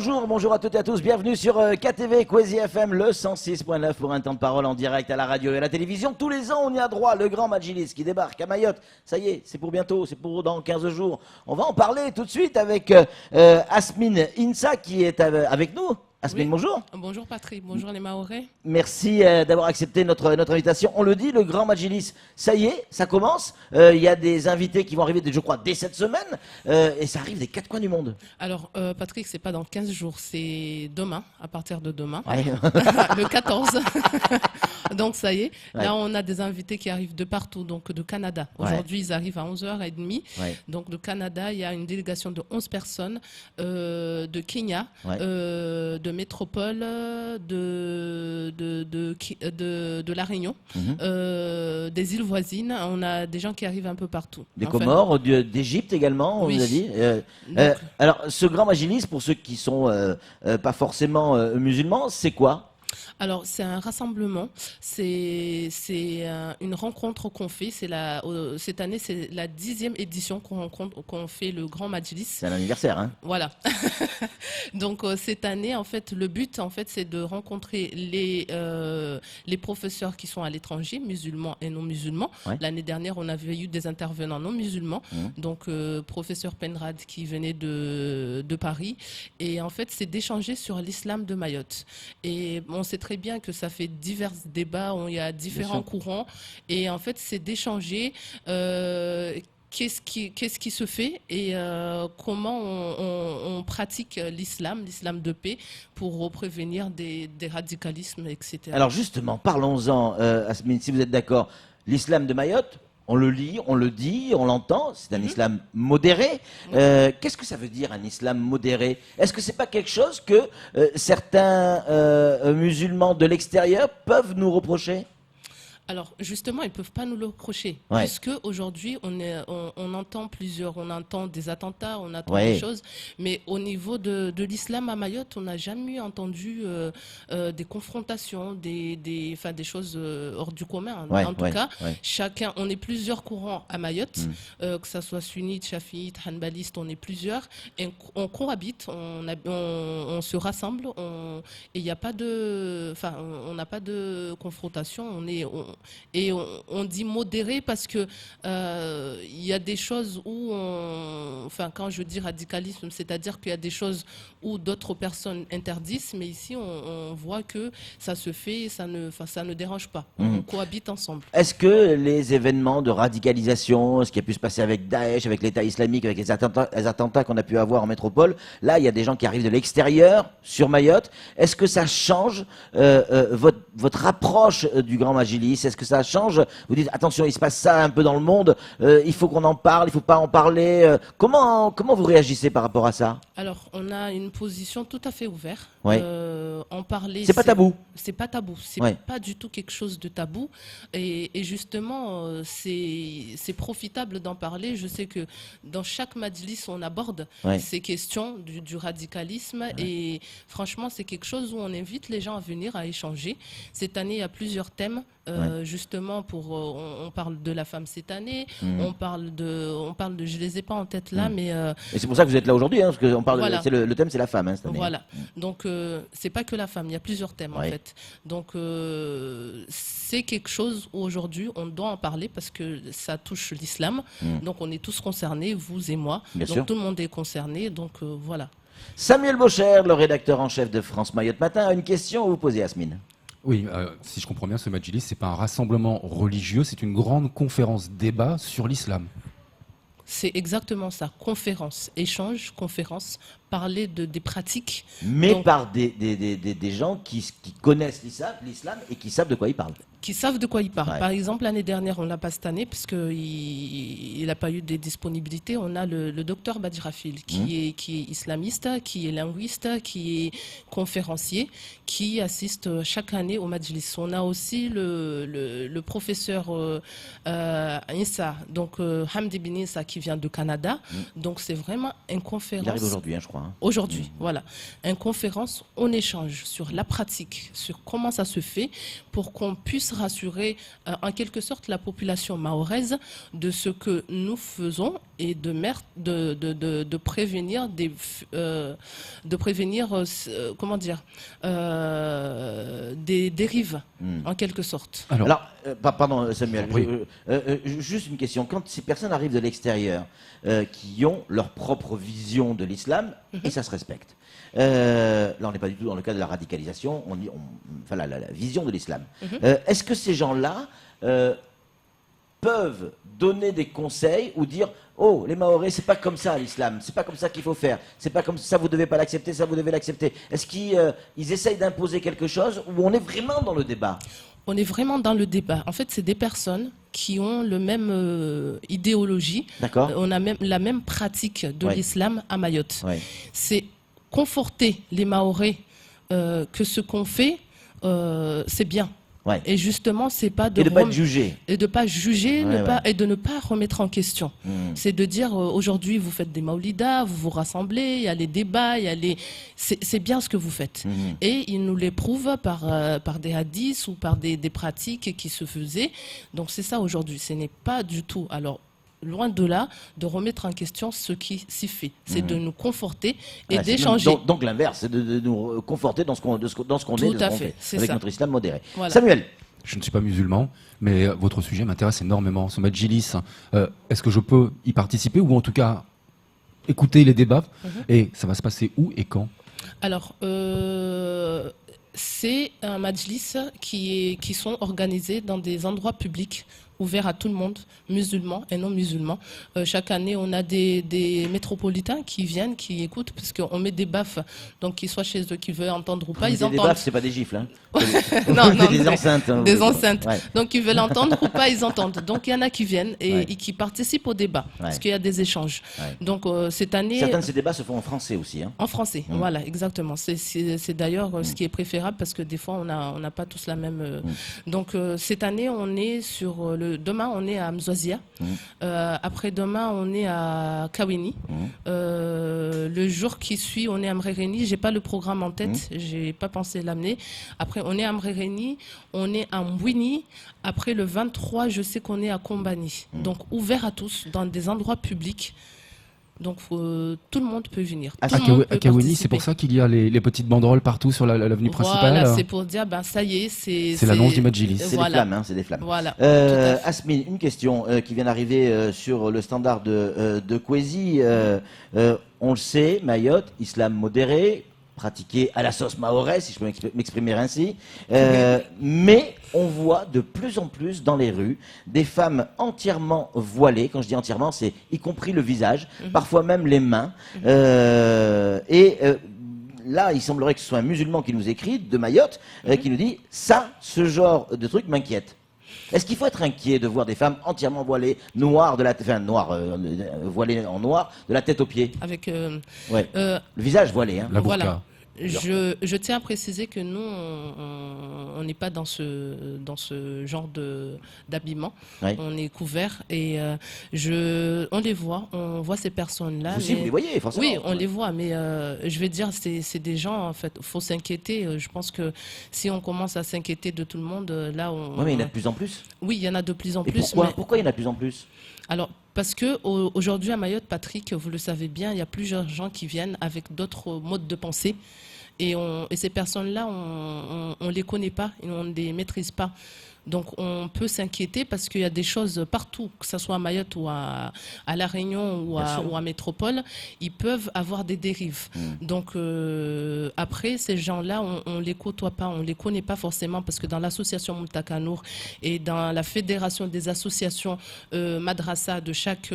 bonjour, bonjour à toutes et à tous, bienvenue sur KTV Kwezi FM, le 106.9 pour un temps de parole en direct à la radio et à la télévision. Tous les ans, on y a droit, le grand Majlis qui débarque à Mayotte. Ça y est, c'est pour bientôt, c'est pour dans 15 jours. On va en parler tout de suite avec Asmine Insa qui est avec nous. Asmine, oui. Bonjour. Bonjour Patrick, bonjour les Mahorais. Merci d'avoir accepté notre invitation. On le dit, le grand Majlis, ça y est, ça commence. Il y a des invités qui vont arriver, je crois, dès cette semaine. Et ça arrive des quatre coins du monde. Alors, Patrick, c'est pas dans 15 jours, c'est demain, à partir de demain, ouais. le 14. Donc, ça y est. Ouais. Là, on a des invités qui arrivent de partout, donc de Canada. Aujourd'hui, ils arrivent à 11h30. Ouais. Donc, de Canada, il y a une délégation de 11 personnes, de Kenya, de Métropole, de La Réunion, des îles voisines. On a des gens qui arrivent un peu partout. Des Comores, d'Égypte également, on oui. vous a dit. Alors, ce grand Majlis, pour ceux qui sont pas forcément musulmans, c'est quoi ? Alors, c'est un rassemblement, c'est une rencontre qu'on fait. Cette année, c'est la 10e édition qu'on fait le Grand Majlis. C'est un anniversaire, hein ? Voilà. Donc, cette année, en fait, le but, en fait, c'est de rencontrer les professeurs qui sont à l'étranger, musulmans et non musulmans. Ouais. L'année dernière, on avait eu des intervenants non musulmans. Donc, professeur Penrad qui venait de Paris. Et en fait, c'est d'échanger sur l'islam de Mayotte. Et on sait très bien que ça fait divers débats, il y a différents courants, et en fait c'est d'échanger qu'est-ce qui se fait et comment on pratique l'islam de paix pour prévenir des radicalismes, etc. Alors justement, parlons-en, Asmine, si vous êtes d'accord, l'islam de Mayotte, on le lit, on le dit, on l'entend, c'est un islam modéré. Qu'est-ce que ça veut dire un islam modéré ? Est-ce que c'est pas quelque chose que certains musulmans de l'extérieur peuvent nous reprocher ? Alors justement, ils ne peuvent pas nous le reprocher, puisque aujourd'hui on entend on entend des attentats, on entend des choses, mais au niveau de l'islam à Mayotte, on n'a jamais entendu des confrontations, des choses hors du commun. En tout cas, chacun, on est plusieurs courants à Mayotte, que ça soit sunnite, chafiite, hanbaliste, on est plusieurs, et on cohabite, on se rassemble, et il n'y a pas on n'a pas de confrontation, et on dit modéré parce que il y a des choses où quand je dis radicalisme, c'est-à-dire qu'il y a des choses où d'autres personnes interdisent, mais ici on voit que ça se fait, ça ne dérange pas. On cohabite ensemble. Est-ce que les événements de radicalisation, ce qui a pu se passer avec Daesh, avec l'État islamique, avec les attentats qu'on a pu avoir en métropole, là il y a des gens qui arrivent de l'extérieur sur Mayotte, est-ce que ça change votre approche du Grand Majlis ? Est-ce que ça change ? Vous dites attention, il se passe ça un peu dans le monde, il faut qu'on en parle, il ne faut pas en parler. Comment vous réagissez par rapport à ça ? Alors, on a une position tout à fait ouverte. En parler. C'est pas tabou. C'est pas tabou. C'est pas du tout quelque chose de tabou. Et justement, c'est profitable d'en parler. Je sais que dans chaque majlis, on aborde ces questions du radicalisme. Et franchement, c'est quelque chose où on invite les gens à venir, à échanger. Cette année, il y a plusieurs thèmes. Justement, on parle de la femme cette année. On parle de, je les ai pas en tête là, mais. Et c'est pour ça que vous êtes là aujourd'hui, hein, parce que on parle. Le thème, c'est la femme, hein, cette année. Voilà. Donc c'est pas que la femme, il y a plusieurs thèmes en fait. Donc c'est quelque chose où aujourd'hui on doit en parler parce que ça touche l'islam. Donc on est tous concernés, vous et moi. Bien donc sûr. Tout le monde est concerné. Donc voilà. Samuel Bocher, le rédacteur en chef de France Mayotte Matin, a une question à vous poser, Asmine. Oui, si je comprends bien, ce Majlis, c'est pas un rassemblement religieux, c'est une grande conférence débat sur l'islam. C'est exactement ça, conférence, échange, conférence, parler des pratiques. Mais donc, par des gens qui connaissent l'islam et qui savent de quoi ils parlent. Qui savent de quoi ils parlent. Par exemple, l'année dernière, on ne l'a pas cette année, parce qu'il n'a pas eu de disponibilité. On a le docteur Badjrafil, qui est islamiste, qui est linguiste, qui est conférencier, qui assiste chaque année au Majlis. On a aussi le professeur Insa, donc Hamdi Bin Insa, qui vient de Canada. Donc c'est vraiment une conférence. Il arrive aujourd'hui, hein, je crois. Hein. Aujourd'hui, voilà. Une conférence, on échange sur la pratique, sur comment ça se fait, pour qu'on puisse rassurer en quelque sorte la population mahoraise de ce que nous faisons et de prévenir comment dire, des dérives en quelque sorte. Alors pardon Samuel, juste une question. Quand ces personnes arrivent de l'extérieur, qui ont leur propre vision de l'islam, et ça se respecte. Là, on n'est pas du tout dans le cas de la radicalisation, enfin la vision de l'islam. Est-ce que ces gens-là peuvent donner des conseils ou dire oh, les Mahorais, c'est pas comme ça l'islam, c'est pas comme ça qu'il faut faire, c'est pas comme ça, vous devez pas l'accepter, ça vous devez l'accepter. Est-ce qu'ils essayent d'imposer quelque chose ou on est vraiment dans le débat? On est vraiment dans le débat. En fait, c'est des personnes qui ont le même idéologie. D'accord. On a même la même pratique de l'islam à Mayotte. Ouais. C'est conforter les Mahorais que ce qu'on fait, c'est bien. Ouais. Et justement, c'est pas de et de pas être jugé. Et de pas juger, et de ne pas remettre en question. C'est de dire aujourd'hui vous faites des maulidas, vous vous rassemblez, il y a les débats, il y a les. C'est bien ce que vous faites. Et ils nous les prouvent par des hadiths ou par des pratiques qui se faisaient. Donc c'est ça aujourd'hui. Ce n'est pas du tout. Alors loin de là, de remettre en question ce qui s'y fait. C'est de nous conforter et d'échanger. Donc l'inverse, c'est de nous conforter dans ce qu'on est, de ce qu'on fait, avec notre islam modéré. Voilà. Samuel. Je ne suis pas musulman, mais votre sujet m'intéresse énormément. Ce Majlis, est-ce que je peux y participer ou en tout cas écouter les débats? Et ça va se passer où et quand? Alors, c'est un Majlis qui sont organisés dans des endroits publics ouverts à tout le monde, musulmans et non musulmans. Chaque année, on a des métropolitains qui viennent, qui écoutent, parce qu'on met des baffes, donc qu'ils soient chez eux, qu'ils veulent entendre ou pas, ils entendent. Des baffes, c'est pas des gifles, hein. Non, des enceintes. Hein, des enceintes. Ouais. Donc ils veulent entendre ou pas, ils entendent. Donc il y en a qui viennent et qui participent au débat, parce qu'il y a des échanges. Donc cette année... Certains de ces débats se font en français aussi. Hein. En français, voilà, exactement. C'est d'ailleurs ce qui est préférable, parce que des fois, on n'a pas tous la même... Donc cette année, on est sur demain, on est à Mzouazia. Après-demain, on est à Kawini. Le jour qui suit, on est à Mréreni. J'ai pas le programme en tête. J'ai pas pensé l'amener. Après, on est à Mréreni. On est à Mbouini. Après, le 23, je sais qu'on est à Kombani. Donc, ouvert à tous, dans des endroits publics. Donc tout le monde peut venir. À Kawini, c'est pour ça qu'il y a les petites banderoles partout sur l'avenue principale. Voilà, c'est pour dire, ben ça y est, c'est l'annonce du Majlis. C'est des flammes, hein, c'est des flammes. Voilà. Asmine, une question qui vient d'arriver sur le standard de Kwezi. On le sait, Mayotte, islam modéré, pratiqué à la sauce mahorais, si je peux m'exprimer ainsi. Mais on voit de plus en plus dans les rues des femmes entièrement voilées. Quand je dis entièrement, c'est y compris le visage, parfois même les mains. Là, il semblerait que ce soit un musulman qui nous écrit de Mayotte, qui nous dit ça, ce genre de truc m'inquiète. Est-ce qu'il faut être inquiet de voir des femmes entièrement voilées, noires de la tête, voilées en noir, de la tête aux pieds? Avec le visage voilé, hein. La burqa. Voilà. Je tiens à préciser que nous, on n'est pas dans ce genre d'habillement. Ouais. On est couvert et on les voit, on voit ces personnes-là. Vous aussi, vous les voyez, forcément. Oui, on les voit, mais je vais dire, c'est des gens, en fait, il faut s'inquiéter. Je pense que si on commence à s'inquiéter de tout le monde, là, Oui, mais il y en a de plus en plus. Oui, il y en a de plus en plus. Pourquoi il y en a de plus en plus? Alors, parce que aujourd'hui à Mayotte, Patrick, vous le savez bien, il y a plusieurs gens qui viennent avec d'autres modes de pensée. Et ces personnes-là, on les connaît pas, et on ne les maîtrise pas. Donc on peut s'inquiéter parce qu'il y a des choses partout, que ce soit à Mayotte ou à La Réunion ou à Métropole, ils peuvent avoir des dérives. Donc après, ces gens-là, on les côtoie pas, on les connaît pas forcément, parce que dans l'association Moultakanour et dans la fédération des associations madrasa de chaque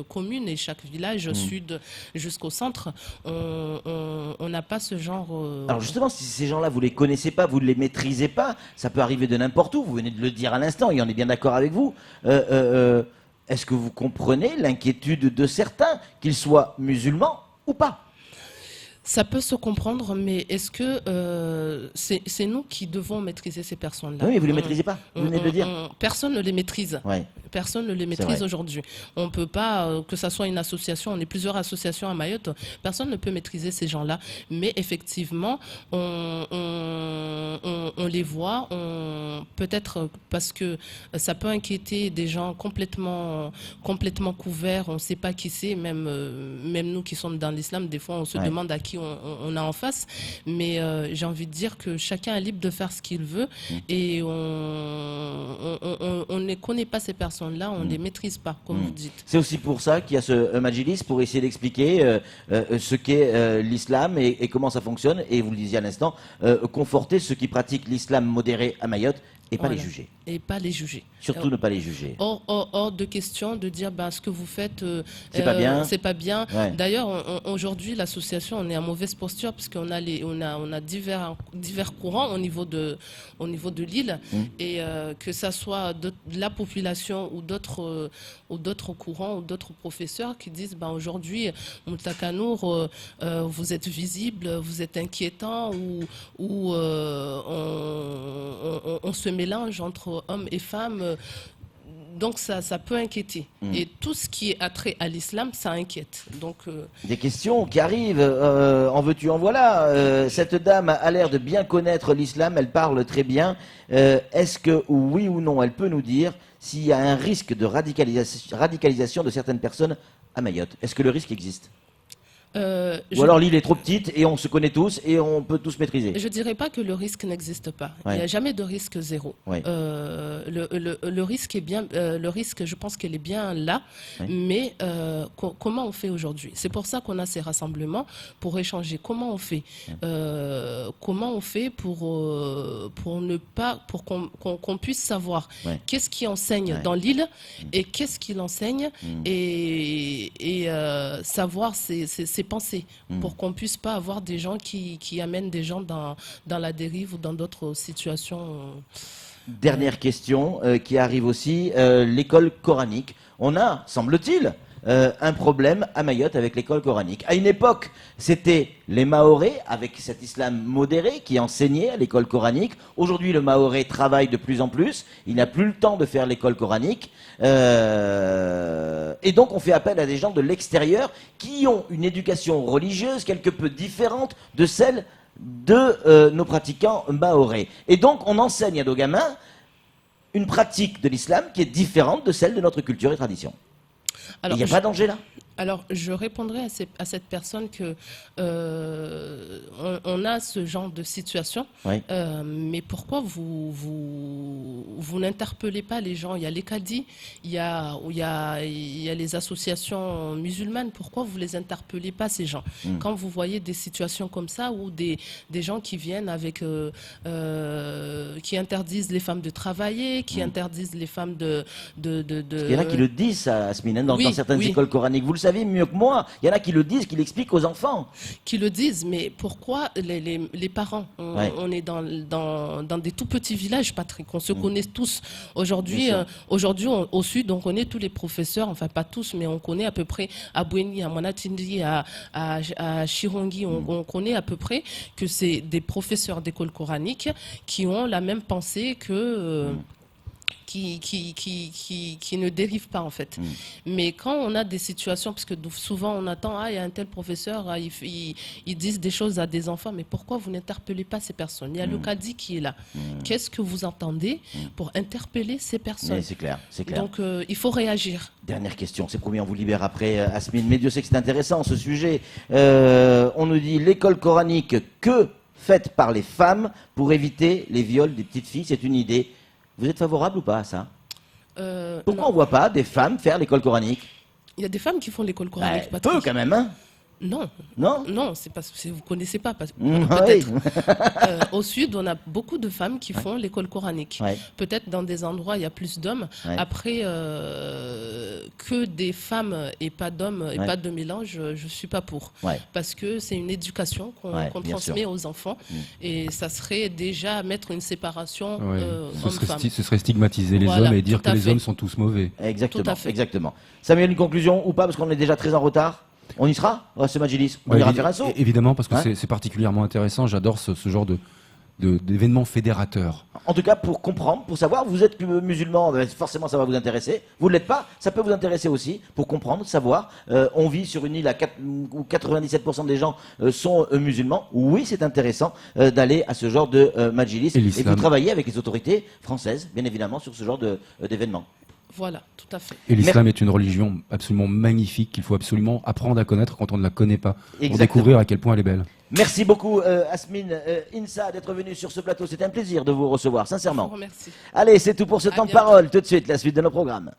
commune et chaque village, sud jusqu'au centre, on n'a pas ce genre... Alors justement, si ces gens-là, vous les connaissez pas, vous ne les maîtrisez pas, ça peut arriver de n'importe où, vous venez de le dire à l'instant, et on est bien d'accord avec vous. Est-ce que vous comprenez l'inquiétude de certains, qu'ils soient musulmans ou pas? Ça peut se comprendre, mais est-ce que c'est nous qui devons maîtriser ces personnes-là? Oui, mais vous ne les maîtrisez pas, vous venez de le dire. Personne ne les maîtrise. Ouais. personne ne les maîtrise aujourd'hui. On peut pas, que ça soit une association, on est plusieurs associations à Mayotte, personne ne peut maîtriser ces gens-là. Mais effectivement, on les voit, peut-être parce que ça peut inquiéter des gens complètement couverts, on ne sait pas qui c'est, même nous qui sommes dans l'islam, des fois on se demande à qui on a en face. Mais j'ai envie de dire que chacun est libre de faire ce qu'il veut et on ne connaît pas ces personnes-là, on ne les maîtrise pas, comme vous dites. C'est aussi pour ça qu'il y a ce Majlis, pour essayer d'expliquer ce qu'est l'islam et comment ça fonctionne. Et vous le disiez à l'instant, conforter ceux qui pratiquent l'islam modéré à Mayotte et pas les juger. Et pas les juger. Surtout ne pas les juger. Hors de question de dire ce que vous faites, c'est pas bien. C'est pas bien. Ouais. D'ailleurs, aujourd'hui, l'association, on est en mauvaise posture parce qu'on a on a divers courants au niveau de l'île et que ça soit de la population ou d'autres courants ou d'autres professeurs qui disent aujourd'hui, Moutakanour, vous êtes visible, vous êtes inquiétant ou on se mélange entre hommes et femmes. Donc ça peut inquiéter. Et tout ce qui est attrait à l'islam, ça inquiète. Donc, des questions qui arrivent, en veux-tu, en voilà. Cette dame a l'air de bien connaître l'islam, elle parle très bien. Est-ce que, oui ou non, elle peut nous dire s'il y a un risque de radicalisation de certaines personnes à Mayotte? Est-ce que le risque existe? Ou alors l'île est trop petite et on se connaît tous et on peut tous maîtriser. Je ne dirais pas que le risque n'existe pas. Il n'y a jamais de risque zéro. Le risque est bien, le risque, je pense qu'il est bien là. Mais comment on fait aujourd'hui? C'est pour ça qu'on a ces rassemblements pour échanger. Comment on fait? Comment on fait pour qu'on puisse savoir qu'est-ce qui enseigne dans l'île et qu'est-ce qu'il enseigne et savoir ses pensées pour qu'on puisse pas avoir des gens qui amènent des gens dans la dérive ou dans d'autres situations. Dernière question qui arrive aussi, l'école coranique. On a, semble-t-il, un problème à Mayotte avec l'école coranique. À une époque, c'était les Mahorais, avec cet islam modéré, qui enseignaient à l'école coranique. Aujourd'hui, le Mahorais travaille de plus en plus. Il n'a plus le temps de faire l'école coranique. Et donc, on fait appel à des gens de l'extérieur qui ont une éducation religieuse quelque peu différente de celle de nos pratiquants mahorais. Et donc, on enseigne à nos gamins une pratique de l'islam qui est différente de celle de notre culture et tradition. Il n'y a pas de danger là? Alors, je répondrai à cette personne que on a ce genre de situation, mais pourquoi vous n'interpellez pas les gens? Il y a les cadis, il y a les associations musulmanes. Pourquoi vous les interpellez pas, ces gens? Quand vous voyez des situations comme ça ou des gens qui viennent avec qui interdisent les femmes de travailler, qui interdisent les femmes de... Il y en a qui le disent, ça, Asmine, dans certaines écoles coraniques. Vous le savez mieux que moi. Il y en a qui le disent, qui l'expliquent aux enfants. Qui le disent, mais pourquoi les parents on est dans des tout petits villages, Patrick. On se connaît tous. Aujourd'hui, au sud, on connaît tous les professeurs. Enfin, pas tous, mais on connaît à peu près à Boueni, à Manatindi, à Chirongi. On connaît à peu près que c'est des professeurs d'école coranique qui ont la même pensée que... Qui ne dérivent pas en fait. Mais quand on a des situations, parce que souvent on attend, il y a un tel professeur, ils disent des choses à des enfants, mais pourquoi vous n'interpellez pas ces personnes? Il y a le cadi qui est là. Qu'est-ce que vous entendez pour interpeller ces personnes? C'est clair, c'est clair. Donc il faut réagir. Dernière question, c'est promis, on vous libère après, Asmine. Mais Dieu sait que c'est intéressant ce sujet. On nous dit l'école coranique faite par les femmes pour éviter les viols des petites filles, c'est une idée. Vous êtes favorable ou pas à ça? Pourquoi on ne voit pas des femmes faire l'école coranique? Il y a des femmes qui font l'école coranique. Peu quand même, hein? Non. Non? Non, c'est parce que vous ne connaissez pas. Peut-être. Au sud, on a beaucoup de femmes qui font l'école coranique. Peut-être dans des endroits, il y a plus d'hommes. Après, que des femmes et pas d'hommes et pas de mélange, je ne suis pas pour. Parce que c'est une éducation qu'on transmet aux enfants. Et ça serait déjà mettre une séparation homme-femme. Ce serait stigmatiser les hommes et dire que les hommes sont tous mauvais. Exactement. Samuel, une conclusion ou pas? Parce qu'on est déjà très en retard. On y sera, ce Majlis? On ira faire un saut? Évidemment, parce que c'est particulièrement intéressant. J'adore ce genre d'événements fédérateurs. En tout cas, pour comprendre, pour savoir, vous êtes musulman, forcément ça va vous intéresser. Vous ne l'êtes pas, ça peut vous intéresser aussi, pour comprendre, savoir. On vit sur une île où 97% des gens sont musulmans. Oui, c'est intéressant d'aller à ce genre de majlis. Et vous travaillez avec les autorités françaises, bien évidemment, sur ce genre d'événements. Voilà, tout à fait. Et l'islam est une religion absolument magnifique qu'il faut absolument apprendre à connaître quand on ne la connaît pas, Exactement. pour découvrir à quel point elle est belle. Merci beaucoup Asmine Insa d'être venue sur ce plateau. C'était un plaisir de vous recevoir, sincèrement. Je vous remercie. Allez, c'est tout pour ce temps de parole. Tout de suite, la suite de nos programmes.